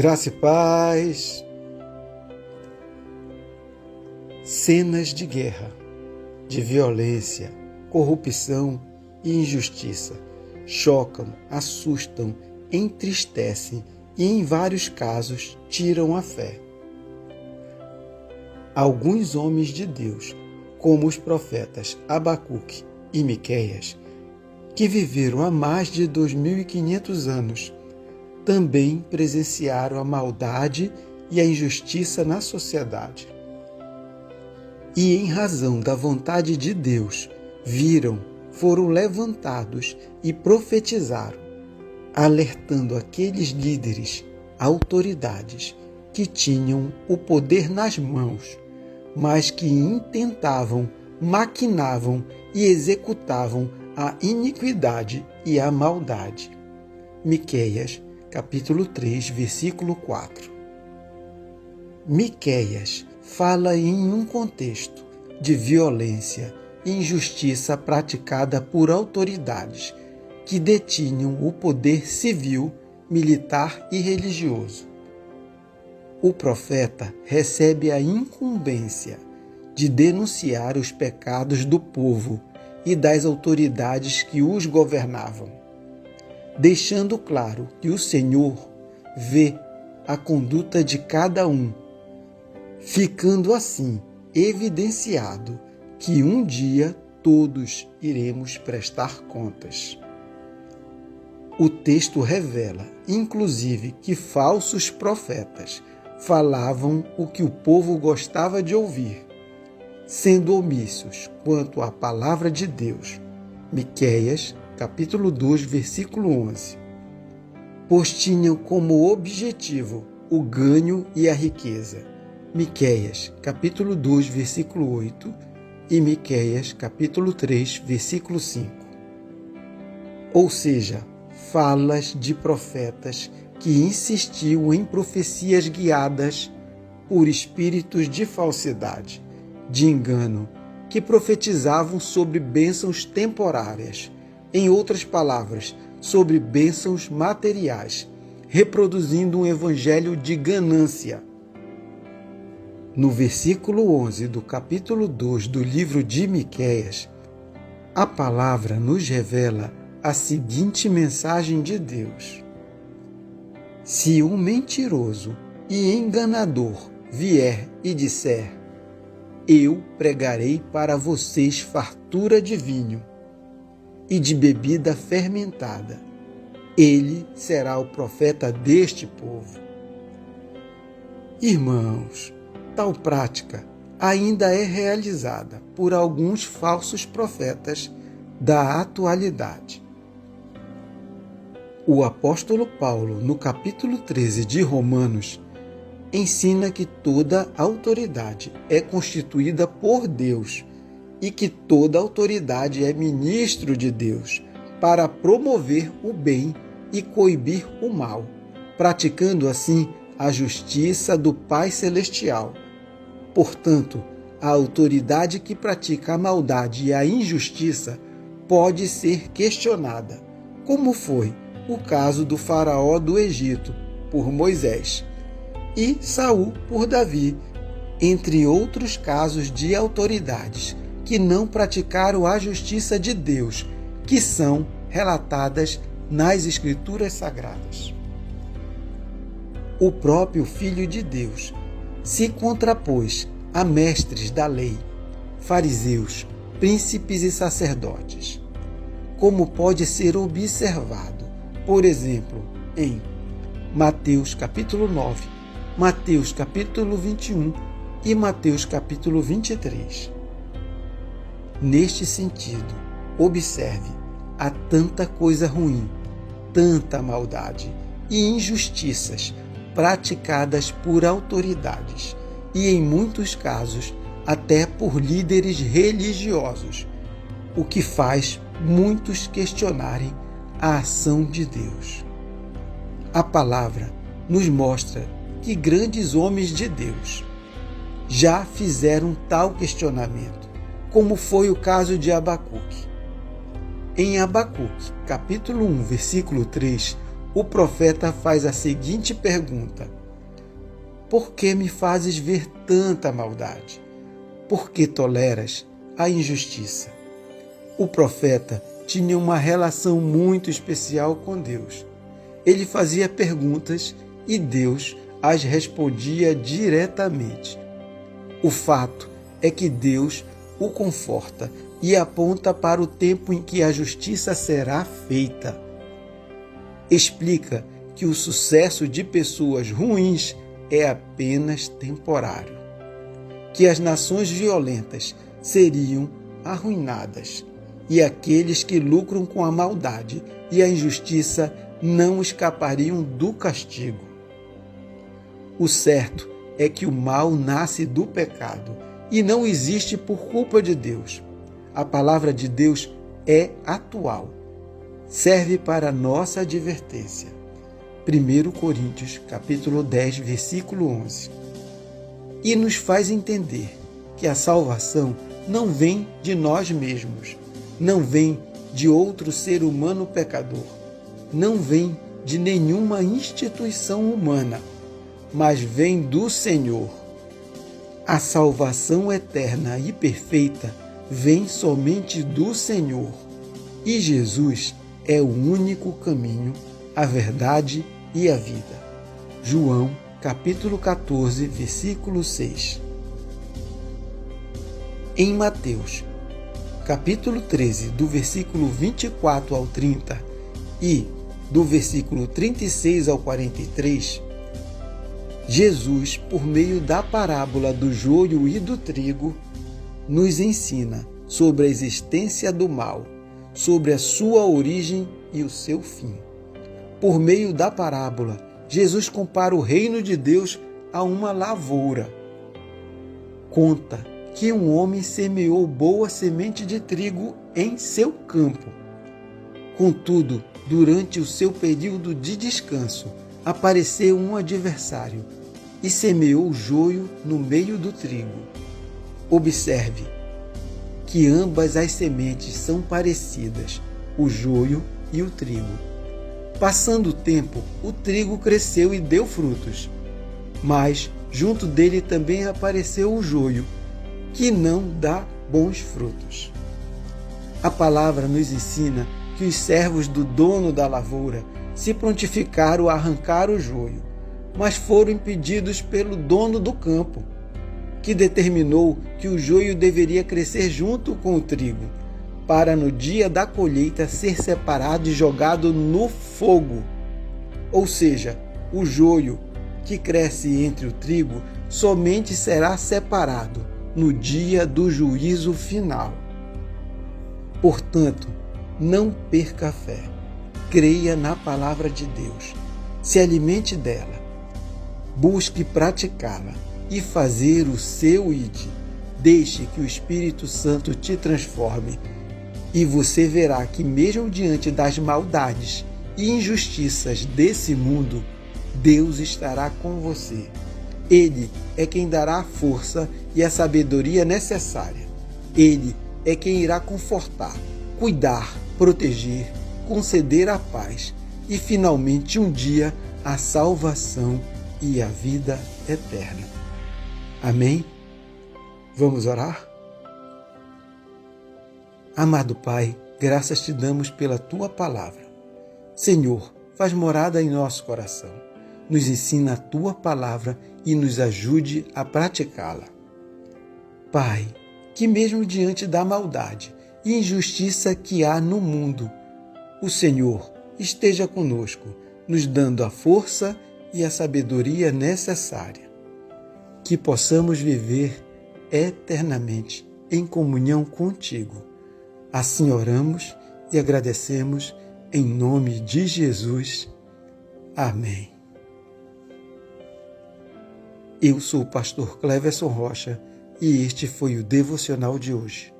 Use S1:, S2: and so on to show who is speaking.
S1: Graça e paz. Cenas de guerra, de violência, corrupção e injustiça chocam, assustam, entristecem e, em vários casos, tiram a fé. Alguns homens de Deus, como os profetas Abacuque e Miqueias, que viveram há mais de 2.500 anos, também presenciaram a maldade e a injustiça na sociedade. E, em razão da vontade de Deus, foram levantados e profetizaram, alertando aqueles líderes, autoridades, que tinham o poder nas mãos, mas que intentavam, maquinavam e executavam a iniquidade e a maldade. Miqueias, capítulo 3, versículo 4. Miqueias fala em um contexto de violência e injustiça praticada por autoridades que detinham o poder civil, militar e religioso. O profeta recebe a incumbência de denunciar os pecados do povo e das autoridades que os governavam, deixando claro que o Senhor vê a conduta de cada um, ficando assim evidenciado que um dia todos iremos prestar contas. O texto revela, inclusive, que falsos profetas falavam o que o povo gostava de ouvir, sendo omissos quanto à palavra de Deus. Miqueias, capítulo 2, versículo 11. Pois tinham como objetivo o ganho e a riqueza. Miqueias, capítulo 2, versículo 8 e Miqueias, capítulo 3, versículo 5. Ou seja, falas de profetas que insistiam em profecias guiadas por espíritos de falsidade, de engano, que profetizavam sobre bênçãos temporárias, em outras palavras, sobre bênçãos materiais, reproduzindo um evangelho de ganância. No versículo 11 do capítulo 2 do livro de Miqueias, a palavra nos revela a seguinte mensagem de Deus: se um mentiroso e enganador vier e disser, eu pregarei para vocês fartura de vinho e de bebida fermentada, ele será o profeta deste povo. Irmãos, tal prática ainda é realizada por alguns falsos profetas da atualidade. O apóstolo Paulo, no capítulo 13 de Romanos, ensina que toda autoridade é constituída por Deus e que toda autoridade é ministro de Deus para promover o bem e coibir o mal, praticando assim a justiça do Pai Celestial. Portanto, a autoridade que pratica a maldade e a injustiça pode ser questionada, como foi o caso do faraó do Egito, por Moisés, e Saul por Davi, entre outros casos de autoridades que não praticaram a justiça de Deus, que são relatadas nas Escrituras Sagradas. O próprio Filho de Deus se contrapôs a mestres da lei, fariseus, príncipes e sacerdotes, como pode ser observado, por exemplo, em Mateus capítulo 9, Mateus capítulo 21 e Mateus capítulo 23. Neste sentido, observe, há tanta coisa ruim, tanta maldade e injustiças praticadas por autoridades e, em muitos casos, até por líderes religiosos, o que faz muitos questionarem a ação de Deus. A palavra nos mostra que grandes homens de Deus já fizeram tal questionamento, como foi o caso de Abacuque. Em Abacuque, capítulo 1, versículo 3, o profeta faz a seguinte pergunta: por que me fazes ver tanta maldade? Por que toleras a injustiça? O profeta tinha uma relação muito especial com Deus. Ele fazia perguntas e Deus as respondia diretamente. O fato é que Deus o conforta e aponta para o tempo em que a justiça será feita. Explica que o sucesso de pessoas ruins é apenas temporário, que as nações violentas seriam arruinadas e aqueles que lucram com a maldade e a injustiça não escapariam do castigo. O certo é que o mal nasce do pecado e não existe por culpa de Deus. A palavra de Deus é atual. Serve para nossa advertência. 1 Coríntios, capítulo 10, versículo 11. E nos faz entender que a salvação não vem de nós mesmos, não vem de outro ser humano pecador, não vem de nenhuma instituição humana, mas vem do Senhor. A salvação eterna e perfeita vem somente do Senhor. E Jesus é o único caminho, a verdade e a vida. João, capítulo 14, versículo 6. Em Mateus, capítulo 13, do versículo 24 ao 30 e do versículo 36 ao 43, Jesus, por meio da parábola do joio e do trigo, nos ensina sobre a existência do mal, sobre a sua origem e o seu fim. Por meio da parábola, Jesus compara o reino de Deus a uma lavoura. Conta que um homem semeou boa semente de trigo em seu campo. Contudo, durante o seu período de descanso, apareceu um adversário e semeou joio no meio do trigo. Observe que ambas as sementes são parecidas, o joio e o trigo. Passando o tempo, o trigo cresceu e deu frutos, mas junto dele também apareceu o joio, que não dá bons frutos. A palavra nos ensina que os servos do dono da lavoura se prontificaram a arrancar o joio, mas foram impedidos pelo dono do campo, que determinou que o joio deveria crescer junto com o trigo, para no dia da colheita ser separado e jogado no fogo. Ou seja, o joio que cresce entre o trigo somente será separado no dia do juízo final. Portanto, não perca a fé. Creia na palavra de Deus. Se alimente dela. Busque praticá-la e fazer o seu ID. Deixe que o Espírito Santo te transforme. E você verá que mesmo diante das maldades e injustiças desse mundo, Deus estará com você. Ele é quem dará a força e a sabedoria necessária. Ele é quem irá confortar, cuidar, proteger, conceder a paz e, finalmente, um dia, a salvação e a vida eterna. Amém? Vamos orar? Amado Pai, graças te damos pela Tua palavra. Senhor, faz morada em nosso coração. Nos ensina a Tua palavra e nos ajude a praticá-la. Pai, que mesmo diante da maldade e injustiça que há no mundo, o Senhor esteja conosco, nos dando a força e a sabedoria necessária. Que possamos viver eternamente em comunhão contigo. Assim oramos e agradecemos em nome de Jesus. Amém. Eu sou o pastor Cleverson Rocha e este foi o devocional de hoje.